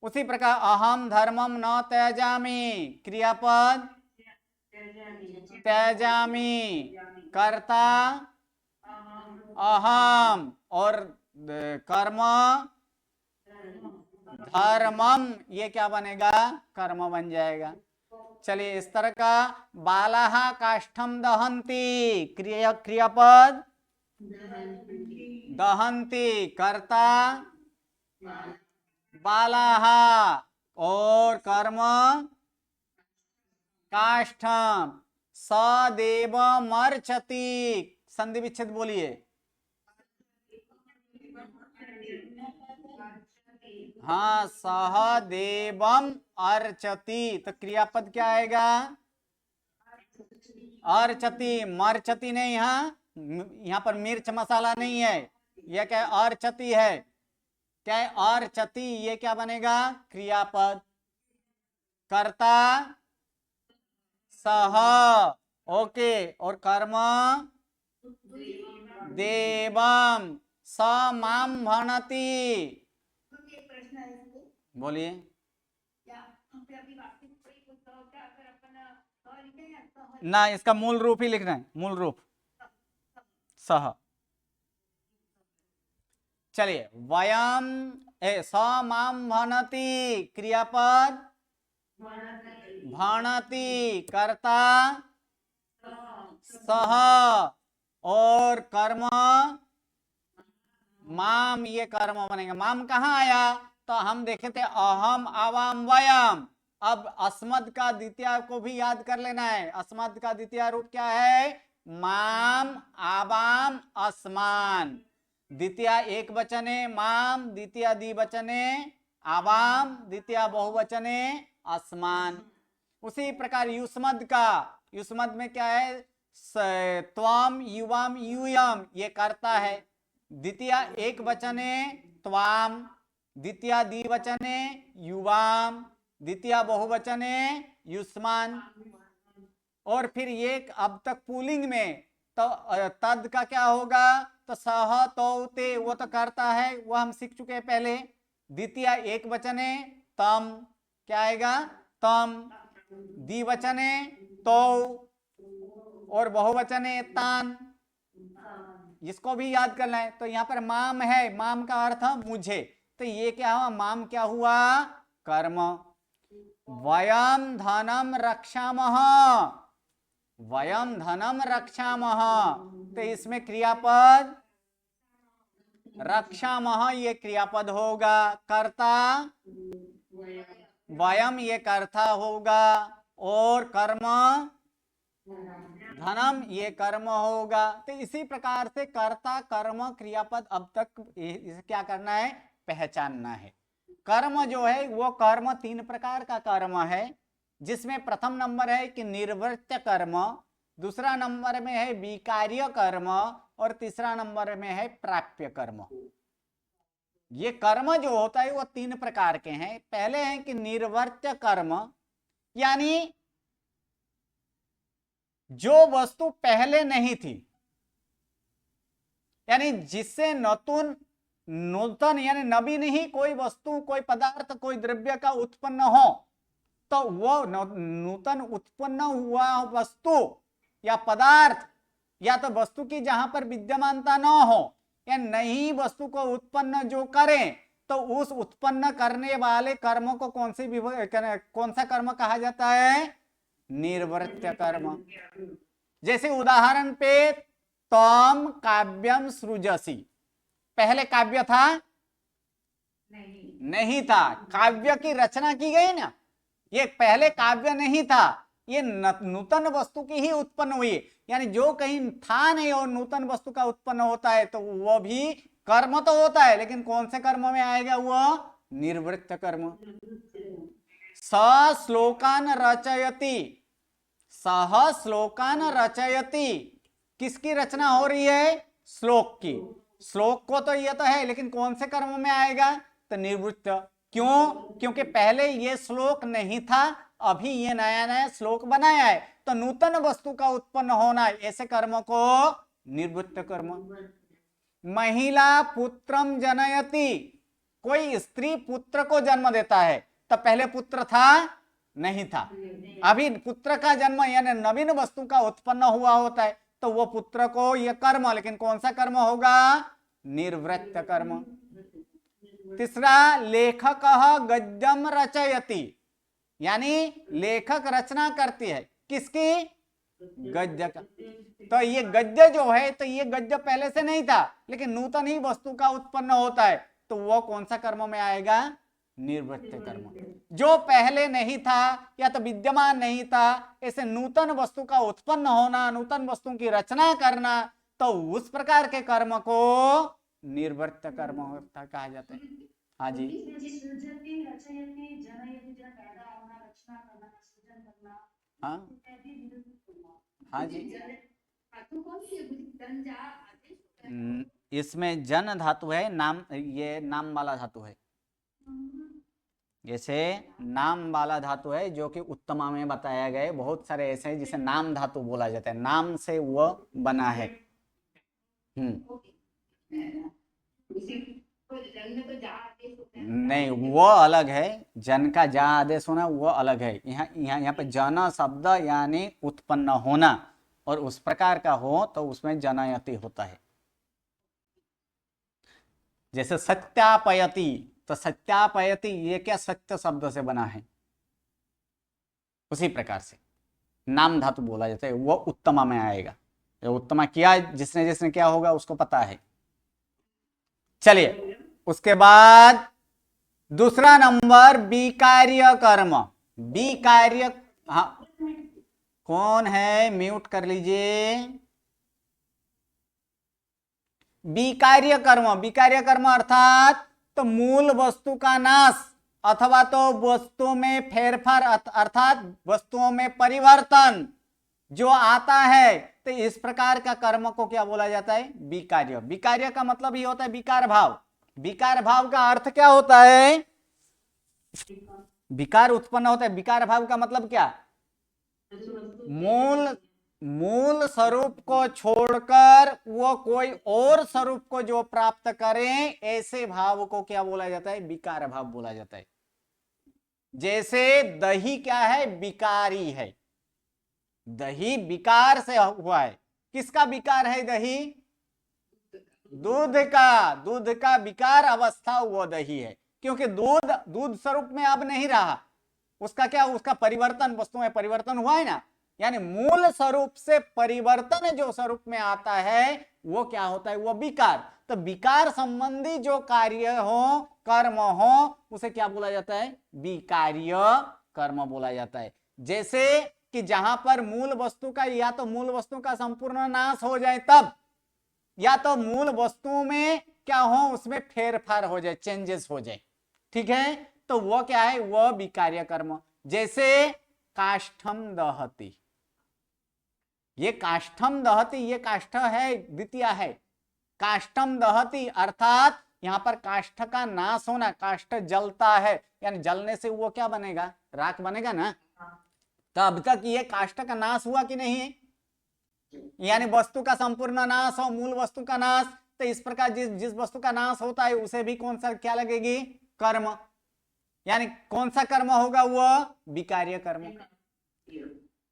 B: उसी प्रकार अहम धर्मम न त्याजामि, क्रियापद त्याजामि, कर्ता अहम। और कर्म धर्मम, ये क्या बनेगा, कर्म बन जाएगा। चलिए इस तरह का, बालाहा काष्ठम दहन्ति, क्रियापद दहन्ति, कर्ता बालाहा। और कर्म काष्ठम। सदेवमर्चति, संधि विच्छेद बोलिए, हाँ सहदेवम अर्चति। तो क्रियापद क्या आएगा, अर्चति, मर्चति नहीं, यहाँ पर मिर्च मसाला नहीं है, यह क्या है, अर्चति है, क्या है, अर्चति। ये क्या बनेगा, क्रियापद। कर्ता सह, ओके। और कर्म देवम। स माम भणति, बोलिए, ना इसका मूल रूप ही लिखना है, मूल रूप सह। चलिए वयम स माम भणति, क्रियापद भणति, कर्ता सह। और कर्म माम, ये कर्म बनेगा। माम कहाँ आया, तो हम देखे थे अहम आवाम वयम। अब अस्मद का द्वितीय को भी याद कर लेना है। अस्मद का द्वितीय रूप क्या है, माम आवाम अस्मान। द्वितीय एक वचने माम, द्वितीय द्विवचने आवाम, द्वितीय बहुवचने अस्मान। उसी प्रकार युष्मद का, युष्मद में क्या है, त्वम युवाम यूयम, ये करता है। द्वितीय एक वचने त्वाम, द्वितीय द्विवचने युवाम, द्वितीय बहुवचने युष्मान। और फिर ये अब तक पुल्लिंग में तो तद का क्या होगा, तो सह तो ते, वो तो करता है, वो हम सीख चुके हैं पहले। द्वितीय एक वचने तम, क्या आएगा, तम। द्विवचने तो, और बहुवचने तान, इसको भी याद करना है। तो यहाँ पर माम है, माम का अर्थ मुझे, तो ये क्या हुआ, माम क्या हुआ, कर्म। वयम धनम रक्षामः, वयम धनम रक्षामः, तो इसमें क्रियापद रक्षामः, ये क्रियापद होगा। कर्ता वयम, ये कर्ता होगा। और कर्म धनम, ये कर्म होगा। तो इसी प्रकार से कर्ता कर्म क्रियापद अब तक इसे क्या करना है, पहचानना है। कर्म जो है वो कर्म तीन प्रकार का कर्म है, जिसमें प्रथम नंबर है कि निर्वृत्त कर्म, दूसरा नंबर में है विकार्य कर्म, और तीसरा नंबर में है प्राप्य कर्म। ये कर्म जो होता है वो तीन प्रकार के हैं। पहले है कि निर्वर्त्य कर्म, यानी जो वस्तु पहले नहीं थी, यानी जिससे नूतन यानी नवीन ही कोई वस्तु, कोई पदार्थ, कोई द्रव्य का उत्पन्न हो, तो वो नूतन उत्पन्न हुआ वस्तु या पदार्थ, या तो वस्तु की जहां पर विद्यमानता न हो, या नई वस्तु को उत्पन्न जो करें, तो उस उत्पन्न करने वाले कर्म को कौन सा कर्म कहा जाता है, निर्वृत्य कर्म। जैसे उदाहरण पे तम काव्यम सृजसी, पहले काव्य था नहीं था, काव्य की रचना की गई ना, ये पहले काव्य नहीं था, ये नूतन वस्तु की ही उत्पन्न हुई। यानी जो कहीं था नहीं और नूतन वस्तु का उत्पन्न होता है तो वो भी कर्म तो होता है, लेकिन कौन से कर्म में आएगा? वो निर्वृत्त कर्म। स श्लोकान रचयति, सह श्लोकान रचयति, किसकी रचना हो रही है? श्लोक की। श्लोक को तो ये तो है, लेकिन कौन से कर्म में आएगा? तो निर्वृत्त। क्यों? क्योंकि पहले ये श्लोक नहीं था, अभी ये नया नया श्लोक बनाया है, तो नूतन वस्तु का उत्पन्न होना, ऐसे कर्म को निर्वृत्त कर्म। महिला पुत्रम जनयति, कोई स्त्री पुत्र को जन्म देता है, तो पहले पुत्र था नहीं था, अभी पुत्र का जन्म यानी नवीन वस्तु का उत्पन्न हुआ होता है, तो वो पुत्र को ये कर्म, लेकिन कौन सा कर्म होगा? निर्वृत्त कर्म। तीसरा, लेखक गद्यम रचयति, यानी लेखक रचना करती है, किसकी? गद्य का। तो ये गद्य जो है, तो ये गद्य पहले से नहीं था, लेकिन नूतन ही वस्तु का उत्पन्न होता है, तो वो कौन सा कर्म में आएगा? निर्वृत्त कर्म। जो पहले नहीं था या तो विद्यमान नहीं था, ऐसे नूतन वस्तु का उत्पन्न होना, नूतन वस्तु की रचना करना, तो उस प्रकार के कर्म को निर्वृत्त कर्म कहा जाता है। हाँ जी, हाँ हाँ जी, इसमें जन धातु है, नाम, ये नाम वाला धातु है। जैसे नाम वाला धातु है जो कि उत्तमा में बताया गया है, बहुत सारे ऐसे हैं जिसे नाम धातु बोला जाता है, नाम से वो बना है। नहीं, वो अलग है, जन का जा आदेश होना वो अलग है। यहाँ पे जन शब्द यानी उत्पन्न होना, और उस प्रकार का हो तो उसमें जनयति होता है। जैसे सत्यापयति, तो सत्यापयति ये क्या? सत्य शब्द से बना है, उसी प्रकार से नाम धातु बोला जाता है, वो उत्तमा में आएगा। ये उत्तमा किया जिसने जिसने क्या होगा उसको पता है। चलिए, उसके बाद दूसरा नंबर विकार्य कर्म। विकार्य, हाँ कौन है? म्यूट कर लीजिए। विकार्य कर्म, विकार्य कर्म अर्थात तो मूल वस्तु का नाश अथवा तो वस्तु में फेरफार अर्थात वस्तुओं में परिवर्तन जो आता है, तो इस प्रकार का कर्म को क्या बोला जाता है? विकार्य। विकार्य का मतलब ये होता है विकार भाव। विकार भाव का अर्थ क्या होता है? विकार उत्पन्न होता है। विकार भाव का मतलब क्या? मूल स्वरूप को छोड़कर वो कोई और स्वरूप को जो प्राप्त करें, ऐसे भाव को क्या बोला जाता है? विकार भाव बोला जाता है। जैसे दही क्या है? विकारी है, दही विकार से हुआ है। किसका विकार है दही? दूध का। दूध का विकार अवस्था वो दही है, क्योंकि दूध स्वरूप में अब नहीं रहा, उसका क्या? उसका परिवर्तन, वस्तु में परिवर्तन हुआ है ना, यानी मूल स्वरूप से परिवर्तन जो स्वरूप में आता है वो क्या होता है? वो विकार। तो विकार संबंधी जो कार्य हो, कर्म हो, उसे क्या बोला जाता है? विकार्य कर्म बोला जाता है। जैसे कि जहां पर मूल वस्तु का या तो मूल वस्तु का संपूर्ण नाश हो जाए तब, या तो मूल वस्तु में क्या हो? उसमें फेरफार हो जाए, चेंजेस हो जाए, ठीक है, तो वो क्या है? वो विकार्य कर्म। जैसे काष्ठम दहति, ये काष्ठम दहति, ये काष्ठ है, द्वितीय है। काष्ठम दहति अर्थात यहां पर काष्ठ का नाश होना, काष्ठ जलता है, यानी जलने से वो क्या बनेगा? राख बनेगा ना। तो अब तक ये काष्ठ का नाश हुआ कि नहीं? यानी वस्तु का संपूर्ण नाश हो, मूल वस्तु का नाश। तो इस प्रकार जिस वस्तु का नाश होता है उसे भी कौन सा क्या लगेगी? कर्म। यानी कौन सा कर्म होगा? वो विकार्य कर्म।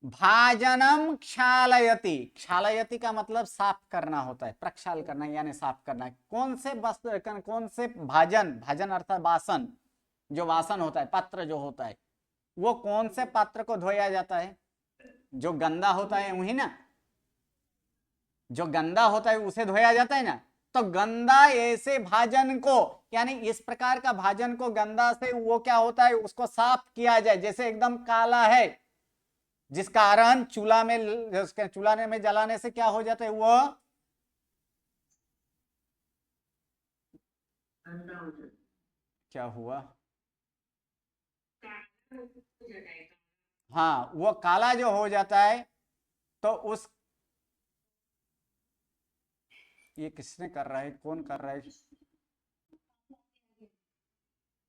B: भाजनम क्षालयति, क्षालयति का मतलब साफ करना होता है, प्रक्षाल करना यानी साफ करना। कौन से वस्तु, कौन से भाजन, भाजन अर्थात वासन, जो वासन होता है, पात्र जो होता है, वो कौन से पात्र को धोया जाता है? जो गंदा होता है वही ना, जो गंदा होता है उसे धोया जाता है ना। तो गंदा ऐसे भाजन को, यानी इस प्रकार का भाजन को गंदा से वो क्या होता है, उसको साफ किया जाए। जैसे एकदम काला है, जिस कारण चूल्हा में जलाने से क्या हो जाता है, वो क्या हुआ, हाँ वो काला जो हो जाता है, तो उस, ये किसने कर रहा है, कौन कर रहा है,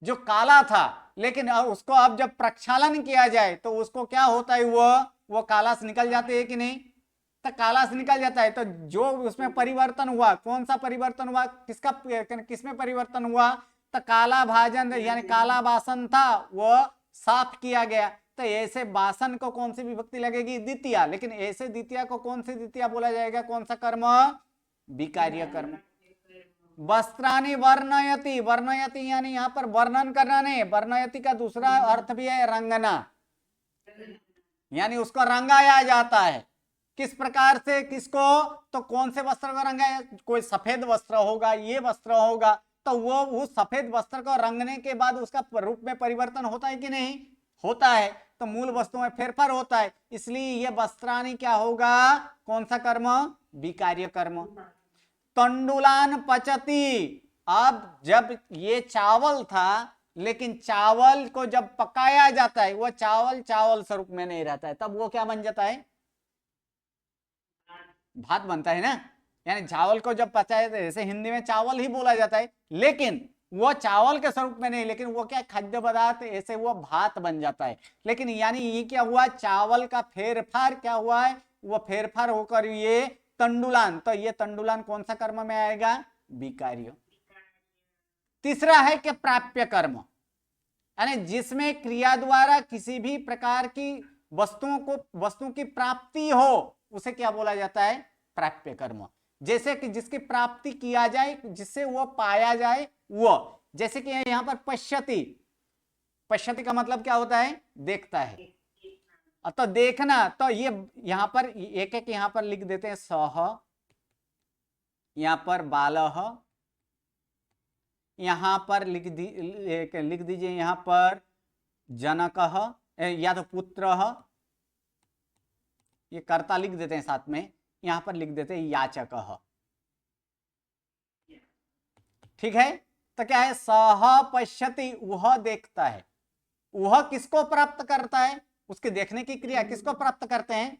B: जो काला था, लेकिन उसको अब जब प्रक्षालन किया जाए तो उसको क्या होता है, वो काला से निकल जाते हैं कि नहीं, तो काला से निकल जाता है। तो जो उसमें परिवर्तन हुआ, कौन सा परिवर्तन हुआ, किसमें परिवर्तन हुआ, तो काला भाजन यानी काला बासन था, वो साफ किया गया। तो ऐसे बासन को कौन सी विभक्ति लगेगी, द्वितीया। लेकिन ऐसे द्वितीया को कौन सी द्वितीया बोला जाएगा, कौन सा कर्म, विकार्य कर्म। वस्त्राणि वर्णयति, वर्णयति यानी यहाँ पर वर्णन करना नहीं, वर्णयति का दूसरा अर्थ भी है रंगना, यानी उसको रंगाया जाता है। किस प्रकार से, किसको, तो कौन से वस्त्र को रंगाया, कोई सफेद वस्त्र होगा, ये वस्त्र होगा, तो वो उस सफेद वस्त्र को रंगने के बाद उसका रूप में परिवर्तन होता है कि नहीं, होता है। तो मूल वस्तु में फेरफार होता है, इसलिए ये वस्त्राणि क्या होगा, कौन सा कर्म, विकार्य कर्म। तंडुलान पचती, अब जब ये चावल था, लेकिन चावल को जब पकाया जाता है, वो चावल स्वरूप में नहीं रहता है, तब वो क्या बन जाता है, भात बनता है ना। यानी चावल को जब पचाया, जैसे हिंदी में चावल ही बोला जाता है, लेकिन वो चावल के स्वरूप में नहीं, लेकिन वो क्या खाद्य पदार्थ, ऐसे वो भात बन जाता है। लेकिन यानी ये क्या हुआ, चावल का फेरफार क्या हुआ है, वो फेरफार होकर ये तंडुलान, तो ये तंडुलान कौन सा कर्म में आएगा, विकार्य। तीसरा है कि प्राप्य कर्म, यानी जिसमें क्रिया द्वारा किसी भी प्रकार की वस्तुओं की प्राप्ति हो, उसे क्या बोला जाता है, प्राप्य कर्म। जैसे कि जिसकी प्राप्ति किया जाए, जिससे वो पाया जाए, वो जैसे कि यहाँ पर पश्यति, पश्यति का मतलब क्या होता है, देखता है। तो देखना, तो ये यहाँ पर एक एक यहाँ पर लिख देते हैं, सह, यहाँ पर बालह, यहाँ पर लिख दीजिए यहाँ पर जनकः, या तो पुत्रः, ये कर्ता लिख देते हैं साथ में, यहाँ पर लिख देते हैं याचकः। ठीक है, तो क्या है, सह पश्यति, वह देखता है। वह किसको प्राप्त करता है, उसके देखने की क्रिया किसको प्राप्त करते हैं,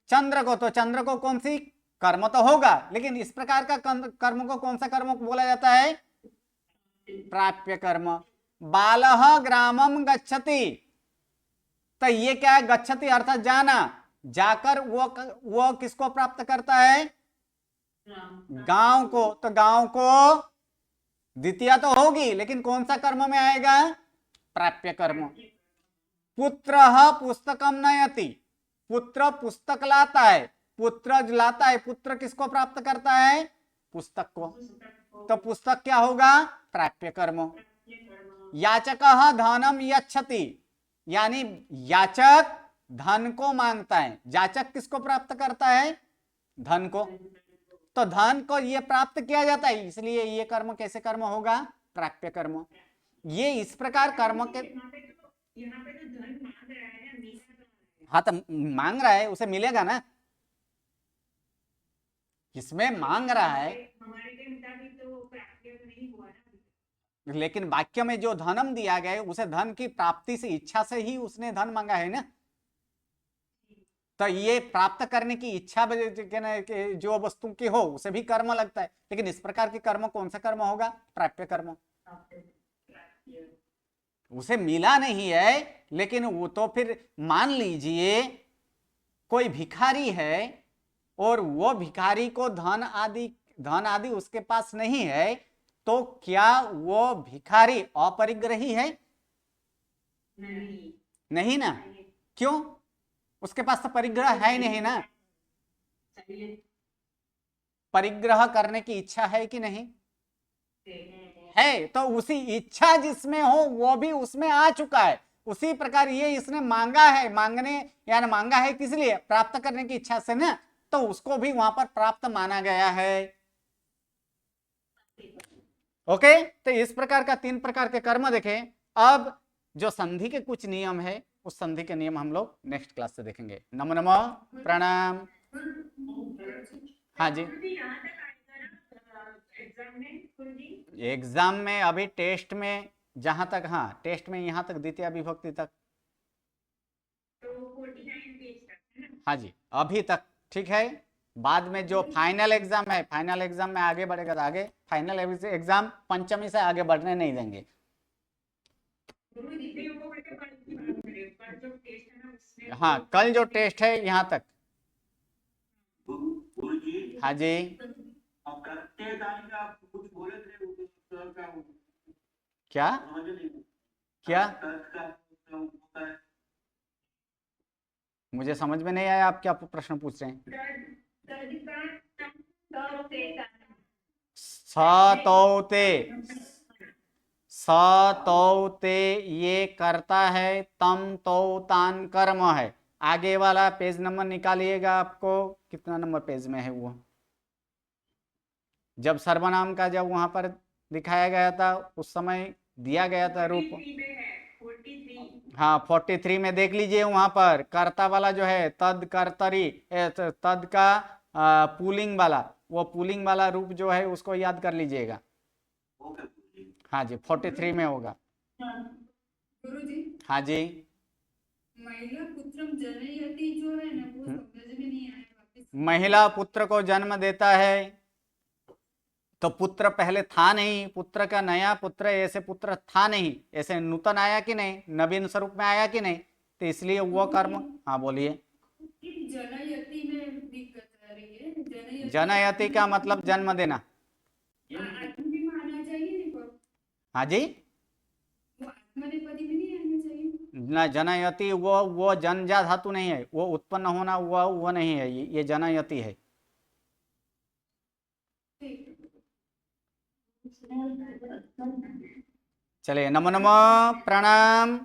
B: चंद्र को। तो चंद्र को कौन सी कर्म तो होगा, लेकिन इस प्रकार का कर्म को कौन सा कर्म बोला जाता है, प्राप्य कर्म। बालः ग्रामम गच्छति, तो ये क्या है, गच्छति अर्थात जाना, जाकर वो किसको प्राप्त करता है, गांव को। तो गांव को द्वितीया तो होगी, लेकिन कौन सा कर्म में आएगा, प्राप्य कर्म। पुत्रः पुस्तकम नयति, पुत्र पुस्तक लाता है, पुत्र लाता है, पुत्र किसको प्राप्त करता है, पुस्तक को। तो पुस्तक क्या होगा, प्राप्य कर्म। याचकः धनम यच्छति, यानी याचक धन को मांगता है। याचक किसको प्राप्त करता है, धन को। तो धन को ये प्राप्त किया जाता है, इसलिए ये कर्म कैसे कर्म होगा, प्राप्य कर्म। ये इस प्रकार कर्म के,
E: यहाँ पे तो धन मांग रहा है ना, मिला तो है।
B: हाँ तो मांग रहा है, उसे मिलेगा ना, किसमें मांग रहा है,
E: हमारे के मुताबिक तो प्राप्य नहीं हुआ ना।
B: लेकिन वाक्य में जो धनम दिया गया है, उसे धन की प्राप्ति से, इच्छा से ही उसने धन मांगा है ना। तो ये प्राप्त करने की इच्छा जो वस्तु की हो, उसे भी कर्म लगता है। लेकिन इस प्रकार के कर्म कौन सा कर्म होगा, प्राप्य कर्म। उसे मिला नहीं है, लेकिन वो तो फिर मान लीजिए कोई भिखारी है, और वो भिखारी को धन आदि उसके पास नहीं है, तो क्या वो भिखारी अपरिग्रही है, नहीं ना। क्यों, उसके पास तो परिग्रह है नहीं ना, परिग्रह करने की इच्छा है कि नहीं है। तो उसी इच्छा जिसमें हो, वो भी उसमें आ चुका है, उसी प्रकार ये इसने मांगा है, मांगने यानी मांगा है किस लिए, प्राप्त करने की इच्छा से ना, तो उसको भी वहां पर प्राप्त माना गया है। ओके, तो इस प्रकार का 3 प्रकार के कर्म देखें। अब जो संधि के कुछ नियम है, उस संधि के नियम हम लोग नेक्स्ट क्लास से देखेंगे। नमो नमो, प्रणाम। हाँ जी, एग्जाम में अभी टेस्ट में जहां तक, हाँ टेस्ट में यहाँ तक द्वितीय विभक्ति तक, हाँ जी अभी तक ठीक है। बाद में जो फाइनल एग्जाम है, फाइनल एग्जाम में आगे बढ़ेगा तो आगे, फाइनल एग्जाम पंचमी से आगे बढ़ने नहीं देंगे। हाँ कल जो टेस्ट है यहाँ तक। हाँ जी, क्या क्या मुझे समझ में नहीं आया, आप क्या प्रश्न पूछ रहे हैं। सतौते, सतौते ये करता है, तम तो तान कर्म है। आगे वाला पेज नंबर निकालिएगा, आपको कितना नंबर पेज में है वो, जब सर्वनाम का जब वहां पर दिखाया गया था उस समय दिया गया था रूप। हाँ 43 में देख लीजिए, वहां पर कर्ता वाला जो है तद कर्तरी, तद का पुलिंग वाला, वो पुलिंग वाला रूप जो है उसको याद कर लीजिएगा। हाँ जी 43 में होगा।
E: गुरुजी,
B: हाँ जी,
E: महिला पुत्रम जनयति जो है ना, वो समझ में नहीं आया वापस।
B: महिला पुत्र को जन्म देता है, तो पुत्र पहले था नहीं, पुत्र का नया पुत्र, ऐसे पुत्र था नहीं, ऐसे नूतन आया कि नहीं, नवीन स्वरूप में आया कि नहीं, तो इसलिए वो कर्म। हाँ बोलिए।
E: जनयति में दिक्कत आ रही है। जनयति
B: जनयति का मतलब जन्म देना।
E: आत्मनेपदी में आना चाहिए नहीं पर?
B: हाँ जी,
E: वो आत्मनेपदी में नहीं आना चाहिए।
B: ना जनयति वो जनजा धातु नहीं है, वो उत्पन्न होना वो नहीं है, ये जनयति है। चलिए नमो नमो, प्रणाम।